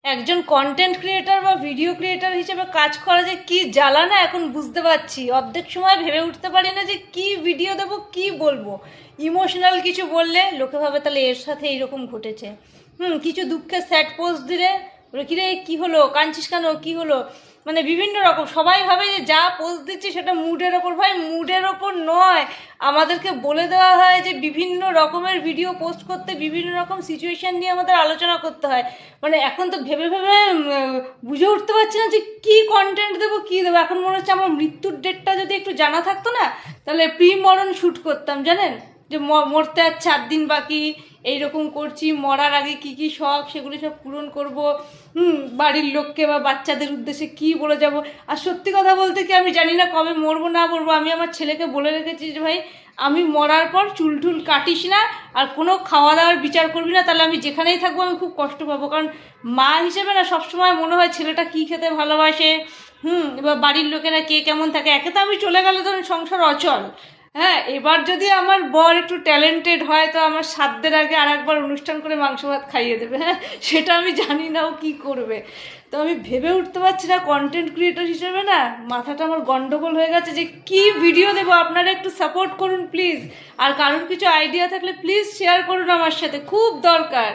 একজন content creator বা video creator হিসেবে কাজ করা যে কি জ্বালা না এখন বুঝতে পারছি। অর্ধেক সময় ভেবে উঠতে পারি না যে কি ভিডিও দেবো, কি বলবো। ইমোশনাল কিছু বললে লোকে ভাবে তাহলে এর সাথে এইরকম ঘটেছে। কিছু দুঃখের স্যাড পোস্ট দিলে বলে কিরে কি হলো, কাঁদছিস কেন, কি হলো, মানে বিভিন্ন রকম সবাই ভাবে যে যা পোস্ট দিচ্ছে সেটা মুডের ওপর। ভাই মুডের ওপর নয়, আমাদেরকে বলে দেওয়া হয় যে বিভিন্ন রকমের ভিডিও পোস্ট করতে, বিভিন্ন রকম সিচুয়েশন নিয়ে আমাদের আলোচনা করতে হয়। মানে এখন তো ভেবে ভেবে বুঝে উঠতে পারছি না যে কি কন্টেন্ট দেবো, কি দেবো। এখন মনে হচ্ছে আমার মৃত্যুর ডেটটা যদি একটু জানা থাকতো না, তাহলে প্রি মরণ শ্যুট করতাম, জানেন, যে মরতে আর 4 দিন বাকি, এইরকম করছি, মরার আগে কি কি শখ সেগুলি সব পূরণ করব। বাড়ির লোককে বা বাচ্চাদের উদ্দেশ্যে কি বলে যাব। আর সত্যি কথা বলতে কি, আমি জানি না কবে মরবো না মরবো। আমি আমার ছেলেকে বলে রেখেছি যে ভাই আমি মরার পর চুল টুল কাটিস না, আর কোনো খাওয়া দাওয়ার বিচার করবি না, তাহলে আমি যেখানেই থাকবো আমি খুব কষ্ট পাবো। কারণ মা হিসেবে না সবসময় মনে হয় ছেলেটা কী খেতে ভালোবাসে, এবার বাড়ির লোকেরা কে কেমন থাকে। একে তো আমি চলে গেলে ধরুন সংসার অচল। হ্যাঁ, এবার যদি আমার বর একটু ট্যালেন্টেড হয় তো আমার সাধ্যের আগে আর একবার অনুষ্ঠান করে মাংস ভাত খাইয়ে দেবে। হ্যাঁ, সেটা আমি জানি না ও কী করবে। তো আমি ভেবে উঠতে পারছি না, কন্টেন্ট ক্রিয়েটর হিসেবে না মাথাটা আমার গন্ডগোল হয়ে গেছে যে কি ভিডিও দেবো। আপনারা একটু সাপোর্ট করুন প্লিজ, আর কারোর কিছু আইডিয়া থাকলে প্লিজ শেয়ার করুন আমার সাথে, খুব দরকার।